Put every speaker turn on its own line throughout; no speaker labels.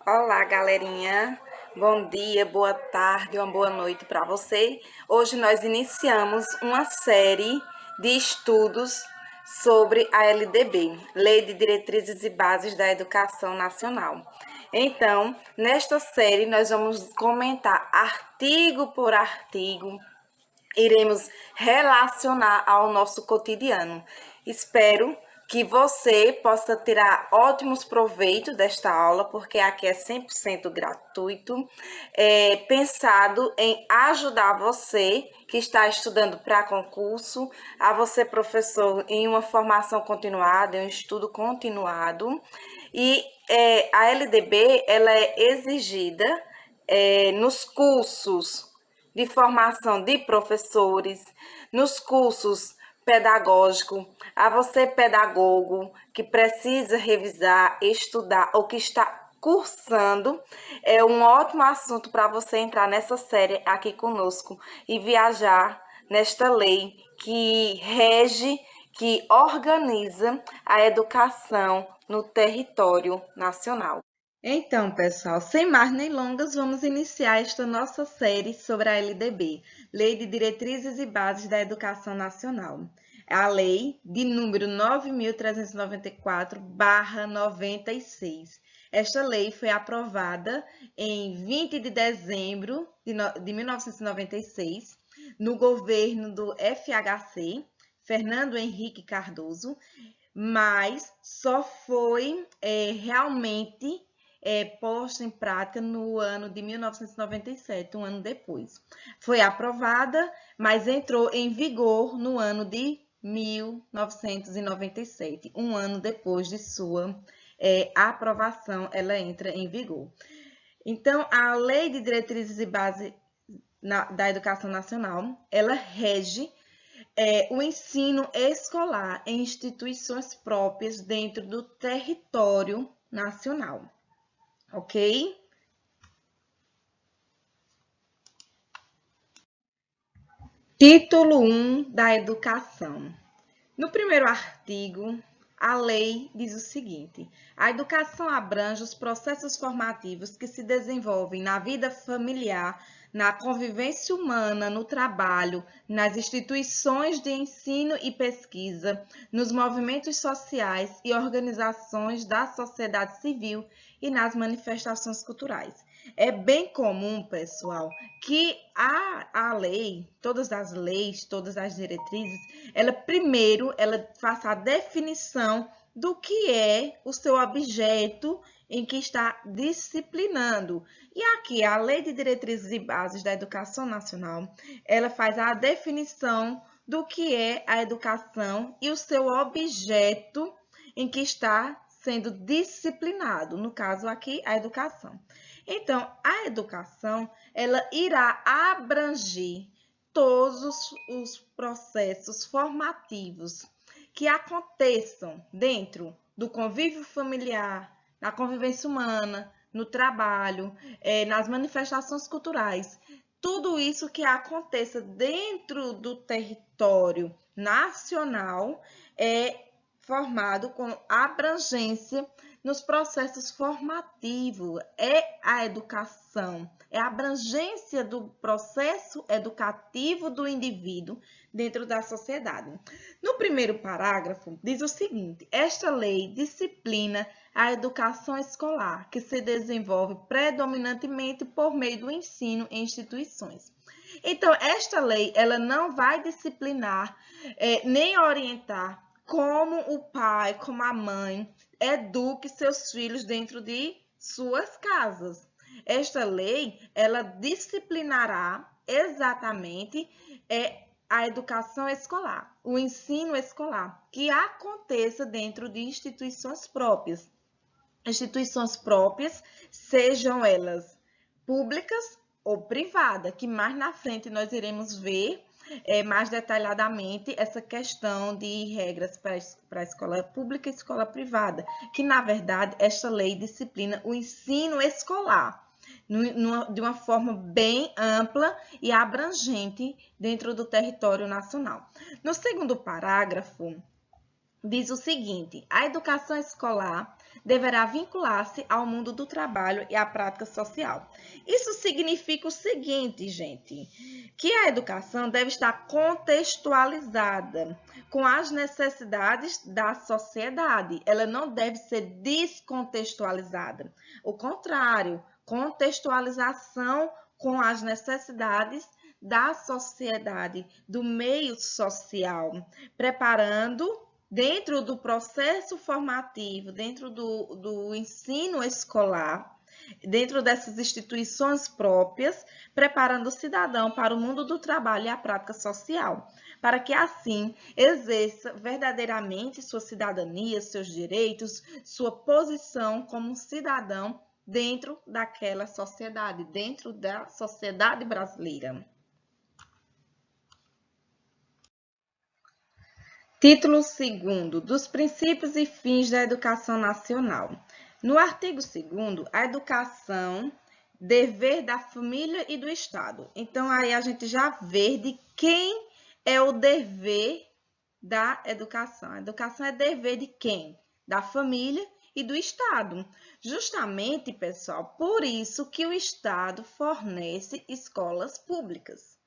Olá, galerinha. Bom dia, boa tarde, uma boa noite para você. Hoje nós iniciamos uma série de estudos sobre a LDB, Lei de Diretrizes e Bases da Educação Nacional. Então, nesta série nós vamos comentar artigo por artigo, iremos relacionar ao nosso cotidiano. Espero que você possa tirar ótimos proveitos desta aula, porque aqui é 100% gratuito, pensado em ajudar você que está estudando para concurso, a você professor em uma formação continuada, em um estudo continuado. E a LDB ela é exigida nos cursos de formação de professores, nos cursos pedagógicos, a você pedagogo que precisa revisar, estudar ou que está cursando, é um ótimo assunto para você entrar nessa série aqui conosco e viajar nesta lei que rege, que organiza a educação no território nacional. Então, pessoal, sem mais nem longas, vamos iniciar esta nossa série sobre a LDB, Lei de Diretrizes e Bases da Educação Nacional. A lei de número 9.394/96. Esta lei foi aprovada em 20 de dezembro de 1996, no governo do FHC, Fernando Henrique Cardoso, mas só foi realmente posta em prática no ano de 1997, um ano depois. Foi aprovada, mas entrou em vigor no ano de 1997, um ano depois de sua aprovação, ela entra em vigor. Então, a Lei de Diretrizes e Bases da Educação Nacional, ela rege o ensino escolar em instituições próprias dentro do território nacional, ok? Título 1 da Educação. No primeiro artigo, a lei diz o seguinte: a educação abrange os processos formativos que se desenvolvem na vida familiar, na convivência humana, no trabalho, nas instituições de ensino e pesquisa, nos movimentos sociais e organizações da sociedade civil e nas manifestações culturais. É bem comum, pessoal, que a lei, todas as diretrizes, ela faça a definição do que é o seu objeto em que está disciplinando. E aqui, a Lei de Diretrizes e Bases da Educação Nacional, ela faz a definição do que é a educação e o seu objeto em que está sendo disciplinado, no caso aqui, a educação. Então, a educação, ela irá abranger todos os processos formativos que aconteçam dentro do convívio familiar, na convivência humana, no trabalho, nas manifestações culturais. Tudo isso que aconteça dentro do território nacional é formado com abrangência nos processos formativos. É a educação, é a abrangência do processo educativo do indivíduo dentro da sociedade. No primeiro parágrafo, diz o seguinte: esta lei disciplina a educação escolar, que se desenvolve predominantemente por meio do ensino em instituições. Então, esta lei, ela não vai disciplinar nem orientar como o pai, como a mãe eduque seus filhos dentro de suas casas. Esta lei, ela disciplinará exatamente a educação escolar, o ensino escolar, que aconteça dentro de instituições próprias. Instituições próprias, sejam elas públicas ou privadas, que mais na frente nós iremos ver mais detalhadamente essa questão de regras para a escola pública e escola privada, que na verdade esta lei disciplina o ensino escolar de uma forma bem ampla e abrangente dentro do território nacional. No segundo parágrafo, diz o seguinte: a educação escolar deverá vincular-se ao mundo do trabalho e à prática social. Isso significa o seguinte, gente, que a educação deve estar contextualizada com as necessidades da sociedade. Ela não deve ser descontextualizada. O contrário, contextualização com as necessidades da sociedade, do meio social, preparando dentro do processo formativo, dentro do ensino escolar, dentro dessas instituições próprias, preparando o cidadão para o mundo do trabalho e a prática social, para que assim exerça verdadeiramente sua cidadania, seus direitos, sua posição como cidadão dentro daquela sociedade, dentro da sociedade brasileira. Título 2º, dos princípios e fins da educação nacional. No artigo 2º, a educação, dever da família e do Estado. Então, aí a gente já vê de quem é o dever da educação. A educação é dever de quem? Da família e do Estado. Justamente, pessoal, por isso que o Estado fornece escolas públicas.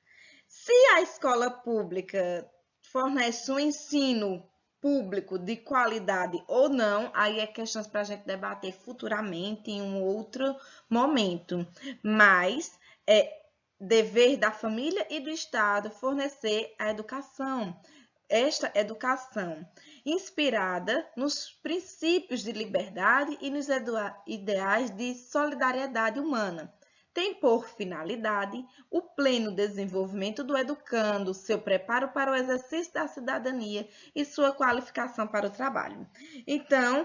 Se a escola pública fornece um ensino público de qualidade ou não, aí é questão para a gente debater futuramente em um outro momento. Mas é dever da família e do Estado fornecer a educação. Esta educação inspirada nos princípios de liberdade e nos ideais de solidariedade humana, tem por finalidade o pleno desenvolvimento do educando, seu preparo para o exercício da cidadania e sua qualificação para o trabalho. Então,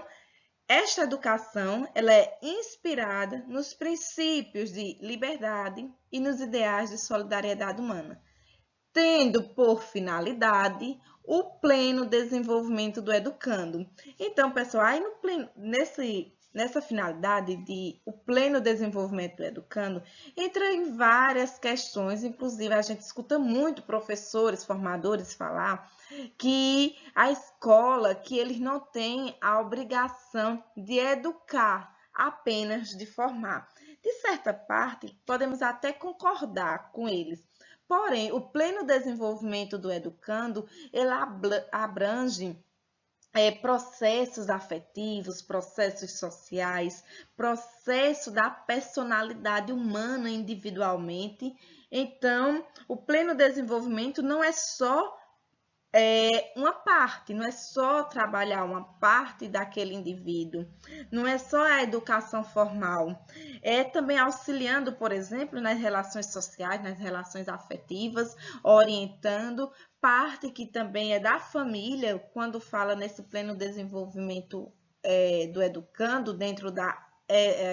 esta educação ela é inspirada nos princípios de liberdade e nos ideais de solidariedade humana, tendo por finalidade o pleno desenvolvimento do educando. Então, pessoal, aí nessa finalidade de o pleno desenvolvimento do educando, entra em várias questões, inclusive a gente escuta muito professores, formadores falar que a escola, que eles não têm a obrigação de educar, apenas de formar. De certa parte, podemos até concordar com eles. Porém, o pleno desenvolvimento do educando, ele abrange processos afetivos, processos sociais, processo da personalidade humana individualmente. Então, o pleno desenvolvimento não é só uma parte, não é só trabalhar uma parte daquele indivíduo, não é só a educação formal, é também auxiliando, por exemplo, nas relações sociais, nas relações afetivas, orientando, parte que também é da família, quando fala nesse pleno desenvolvimento do educando dentro da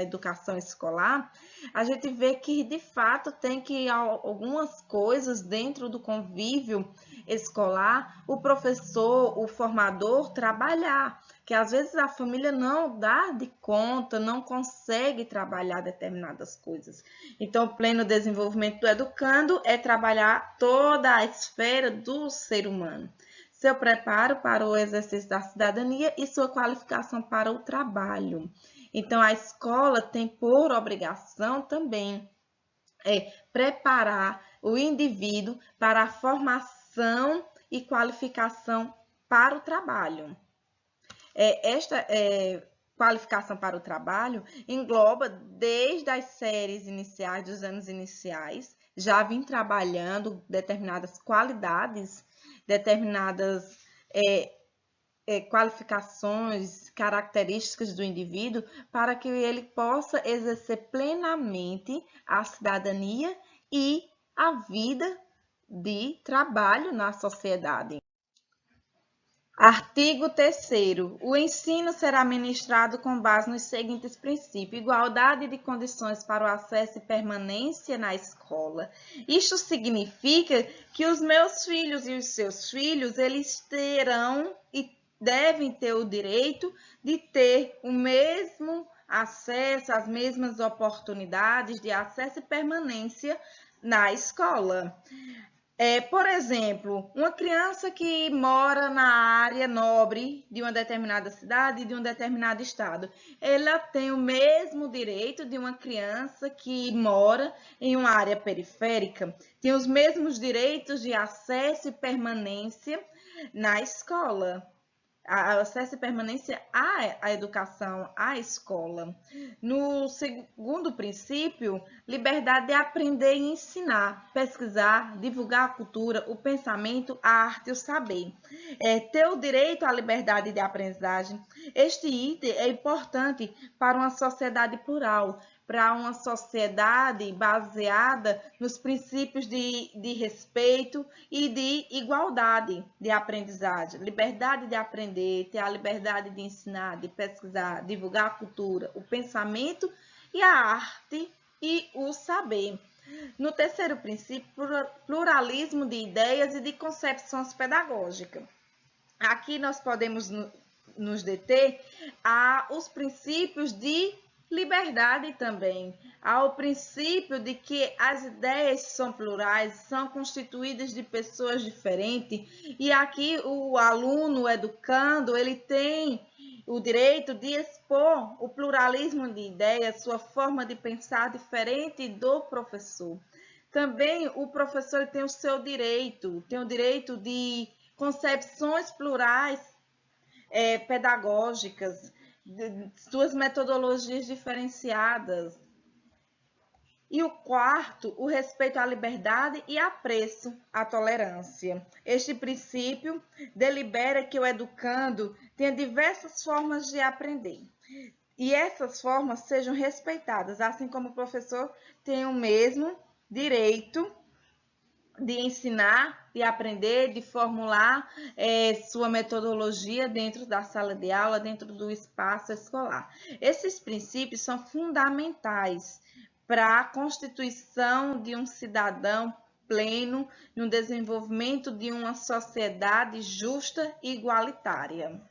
educação escolar, a gente vê que de fato tem que algumas coisas dentro do convívio escolar, o professor, o formador trabalhar, que às vezes a família não dá de conta, não consegue trabalhar determinadas coisas. Então, o pleno desenvolvimento do educando é trabalhar toda a esfera do ser humano, seu preparo para o exercício da cidadania e sua qualificação para o trabalho. Então, a escola tem por obrigação também preparar o indivíduo para a formação e qualificação para o trabalho. Esta qualificação para o trabalho engloba desde as séries iniciais, dos anos iniciais, já vim trabalhando determinadas qualidades, determinadas qualificações, características do indivíduo para que ele possa exercer plenamente a cidadania e a vida de trabalho na sociedade. Artigo 3º. O ensino será ministrado com base nos seguintes princípios: igualdade de condições para o acesso e permanência na escola. Isto significa que os meus filhos e os seus filhos, eles terão e devem ter o direito de ter o mesmo acesso, as mesmas oportunidades de acesso e permanência na escola. Por exemplo, uma criança que mora na área nobre de uma determinada cidade, de um determinado estado, ela tem o mesmo direito de uma criança que mora em uma área periférica, tem os mesmos direitos de acesso e permanência na escola. Acesso e permanência à educação, à escola. No segundo princípio, liberdade de aprender e ensinar, pesquisar, divulgar a cultura, o pensamento, a arte e o saber. Ter o direito à liberdade de aprendizagem. Este item é importante para uma sociedade plural, para uma sociedade baseada nos princípios de respeito e de igualdade de aprendizagem, liberdade de aprender, ter a liberdade de ensinar, de pesquisar, divulgar a cultura, o pensamento e a arte e o saber. No terceiro princípio, pluralismo de ideias e de concepções pedagógicas. Aqui nós podemos nos deter aos princípios de liberdade também, ao princípio de que as ideias são plurais, são constituídas de pessoas diferentes, e aqui o aluno, o educando, ele tem o direito de expor o pluralismo de ideias, sua forma de pensar diferente do professor. Também o professor tem o seu direito, tem o direito de concepções plurais pedagógicas, suas metodologias diferenciadas. E o quarto, o respeito à liberdade e apreço à tolerância. Este princípio delibera que o educando tenha diversas formas de aprender. E essas formas sejam respeitadas, assim como o professor tem o mesmo direito de ensinar, de aprender, de formular sua metodologia dentro da sala de aula, dentro do espaço escolar. Esses princípios são fundamentais para a constituição de um cidadão pleno, no desenvolvimento de uma sociedade justa e igualitária.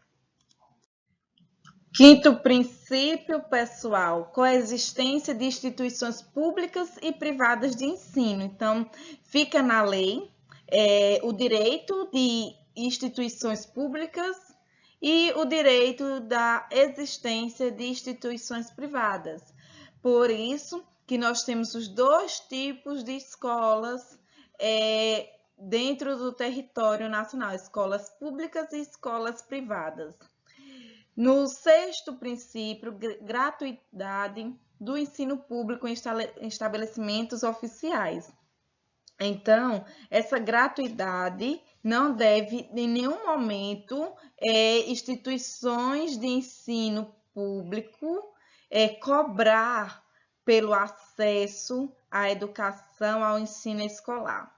Quinto princípio, pessoal, coexistência de instituições públicas e privadas de ensino. Então, fica na lei o direito de instituições públicas e o direito da existência de instituições privadas. Por isso que nós temos os dois tipos de escolas dentro do território nacional, escolas públicas e escolas privadas. No sexto princípio, gratuidade do ensino público em estabelecimentos oficiais. Então, essa gratuidade não deve, em nenhum momento, instituições de ensino público cobrar pelo acesso à educação, ao ensino escolar.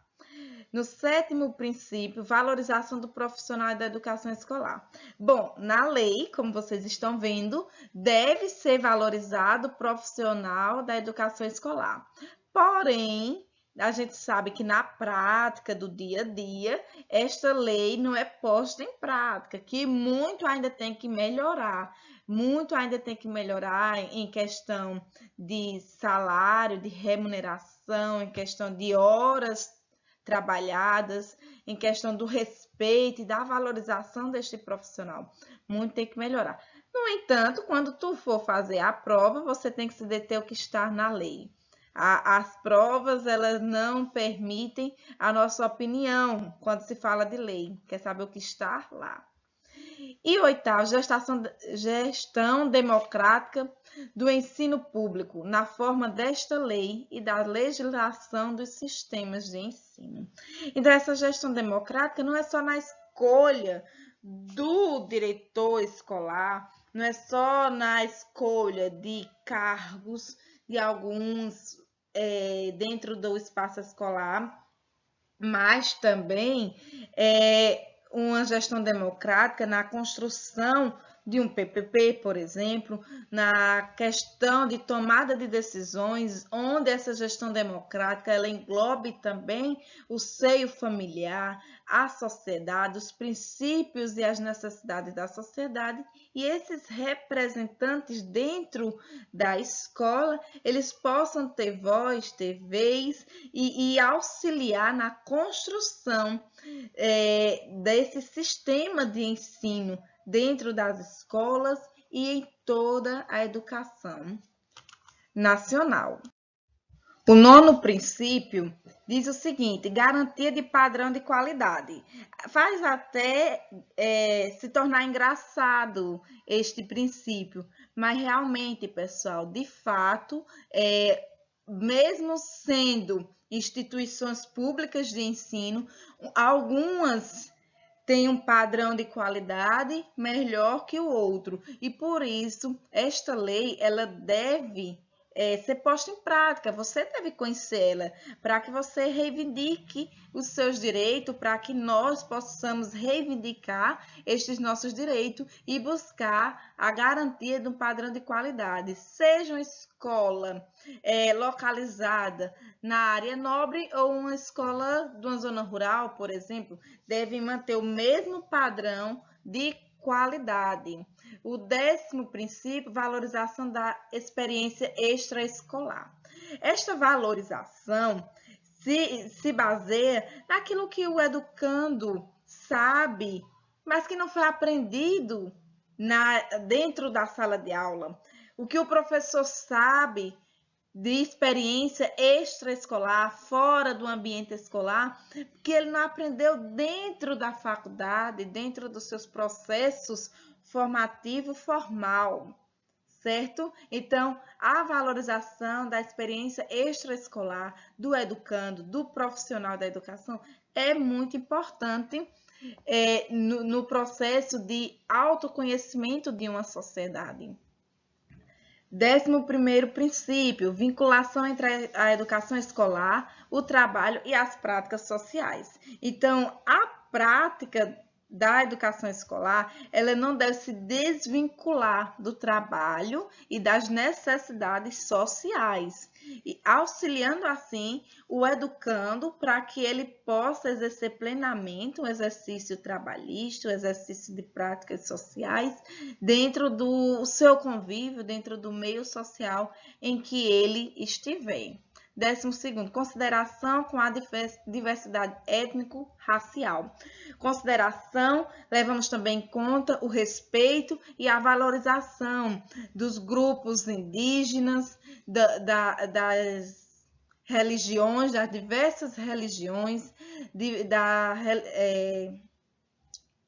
No sétimo princípio, valorização do profissional e da educação escolar. Bom, na lei, como vocês estão vendo, deve ser valorizado o profissional da educação escolar. Porém, a gente sabe que na prática do dia a dia, esta lei não é posta em prática, que muito ainda tem que melhorar. Muito ainda tem que melhorar em questão de salário, de remuneração, em questão de horas trabalhadas, em questão do respeito e da valorização deste profissional. Muito tem que melhorar. No entanto, quando tu for fazer a prova, você tem que se deter ao que está na lei. As provas, elas não permitem a nossa opinião quando se fala de lei. Quer saber o que está lá. E oitavo, gestão democrática do ensino público, na forma desta lei e da legislação dos sistemas de ensino. Então, essa gestão democrática não é só na escolha do diretor escolar, não é só na escolha de cargos de alguns dentro do espaço escolar, mas também uma gestão democrática na construção de um PPP, por exemplo, na questão de tomada de decisões, onde essa gestão democrática ela englobe também o seio familiar, a sociedade, os princípios e as necessidades da sociedade, e esses representantes dentro da escola, eles possam ter voz, ter vez e auxiliar na construção desse sistema de ensino dentro das escolas e em toda a educação nacional. O nono princípio diz o seguinte: garantia de padrão de qualidade. Faz até se tornar engraçado este princípio, mas realmente, pessoal, de fato, mesmo sendo instituições públicas de ensino, algumas têm um padrão de qualidade melhor que o outro, e por isso esta lei ela deve ser posta em prática. Você deve conhecê-la para que você reivindique os seus direitos, para que nós possamos reivindicar estes nossos direitos e buscar a garantia de um padrão de qualidade, seja uma escola localizada na área nobre ou uma escola de uma zona rural, por exemplo, devem manter o mesmo padrão de qualidade. O 10º princípio, valorização da experiência extraescolar. Esta valorização se baseia naquilo que o educando sabe, mas que não foi aprendido dentro da sala de aula. O que o professor sabe de experiência extraescolar, fora do ambiente escolar, que ele não aprendeu dentro da faculdade, dentro dos seus processos formativo formal, certo? Então, a valorização da experiência extraescolar do educando, do profissional da educação, é muito importante no processo de autoconhecimento de uma sociedade. 11º princípio, vinculação entre a educação escolar, o trabalho e as práticas sociais. Então, a prática da educação escolar, ela não deve se desvincular do trabalho e das necessidades sociais, e auxiliando assim o educando para que ele possa exercer plenamente um exercício trabalhista, um exercício de práticas sociais dentro do seu convívio, dentro do meio social em que ele estiver. 12º, consideração com a diversidade étnico-racial. Consideração, levamos também em conta o respeito e a valorização dos grupos indígenas, das religiões, das diversas religiões,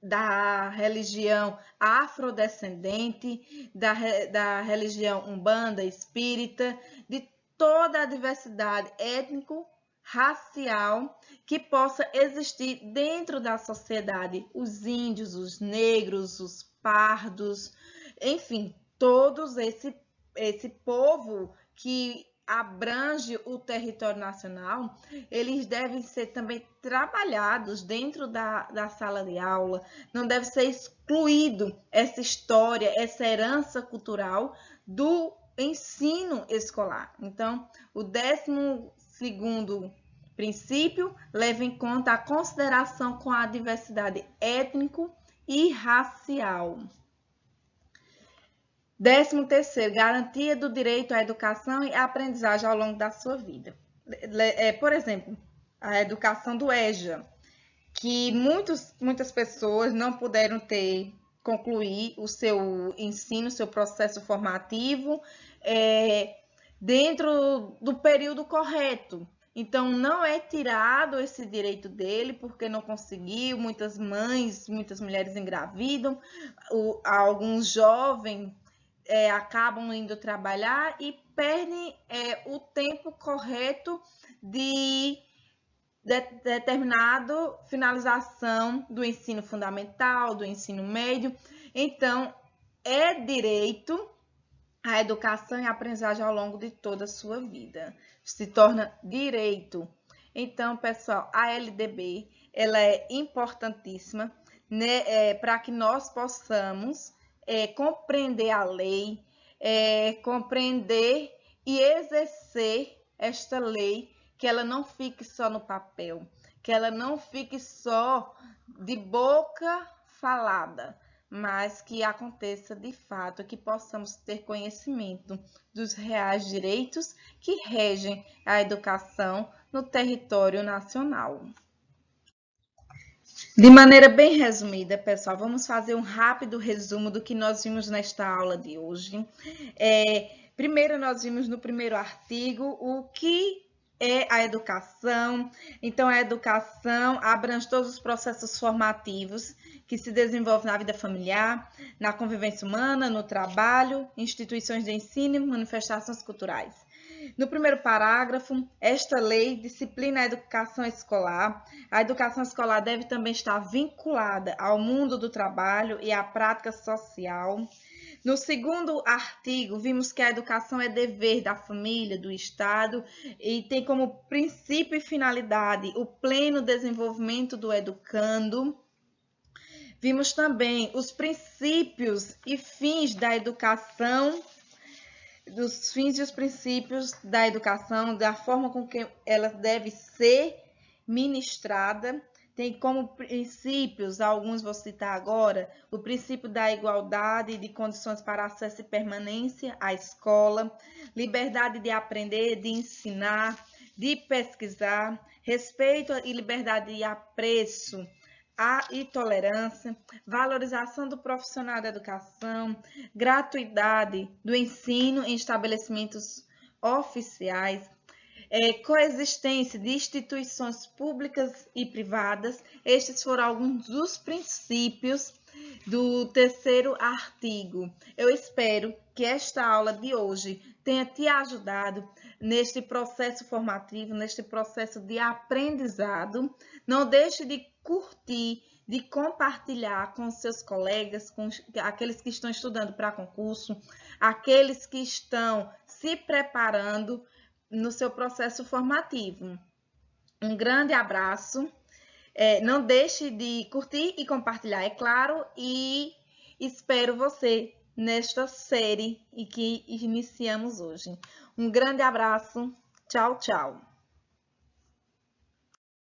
da religião afrodescendente, da religião umbanda, espírita, de toda a diversidade étnico-racial que possa existir dentro da sociedade, os índios, os negros, os pardos, enfim, todos esse povo que abrange o território nacional, eles devem ser também trabalhados dentro da sala de aula, não deve ser excluído essa história, essa herança cultural do ensino escolar. Então, o 12º princípio leva em conta a consideração com a diversidade étnico e racial. 13º, garantia do direito à educação e à aprendizagem ao longo da sua vida. Por exemplo, a educação do EJA, que muitas pessoas não puderam concluir o seu ensino, seu processo formativo dentro do período correto. Então, não é tirado esse direito dele porque não conseguiu. Muitas mães, muitas mulheres engravidam, alguns jovens acabam indo trabalhar e perdem o tempo correto de determinado finalização do ensino fundamental, do ensino médio. Então, é direito à educação e à aprendizagem ao longo de toda a sua vida. Se torna direito. Então, pessoal, a LDB ela é importantíssima, né, para que nós possamos compreender a lei, compreender e exercer esta lei, que ela não fique só no papel, que ela não fique só de boca falada, mas que aconteça de fato, que possamos ter conhecimento dos reais direitos que regem a educação no território nacional. De maneira bem resumida, pessoal, vamos fazer um rápido resumo do que nós vimos nesta aula de hoje. Primeiro, nós vimos no primeiro artigo o que é a educação. Então, a educação abrange todos os processos formativos que se desenvolvem na vida familiar, na convivência humana, no trabalho, instituições de ensino e manifestações culturais. No primeiro parágrafo, esta lei disciplina a educação escolar. A educação escolar deve também estar vinculada ao mundo do trabalho e à prática social. No segundo artigo, vimos que a educação é dever da família, do Estado, e tem como princípio e finalidade o pleno desenvolvimento do educando. Vimos também os princípios e fins da educação, dos fins e os princípios da educação, da forma com que ela deve ser ministrada. Tem como princípios, alguns vou citar agora, o princípio da igualdade de condições para acesso e permanência à escola, liberdade de aprender, de ensinar, de pesquisar, respeito e liberdade de apreço e tolerância, valorização do profissional da educação, gratuidade do ensino em estabelecimentos oficiais, coexistência de instituições públicas e privadas. Estes foram alguns dos princípios do terceiro artigo. Eu espero que esta aula de hoje tenha te ajudado neste processo formativo, neste processo de aprendizado. Não deixe de curtir, de compartilhar com seus colegas, com aqueles que estão estudando para concurso, aqueles que estão se preparando no seu processo formativo. Um grande abraço. Não deixe de curtir e compartilhar, é claro, e espero você nesta série que iniciamos hoje. Um grande abraço. Tchau, tchau.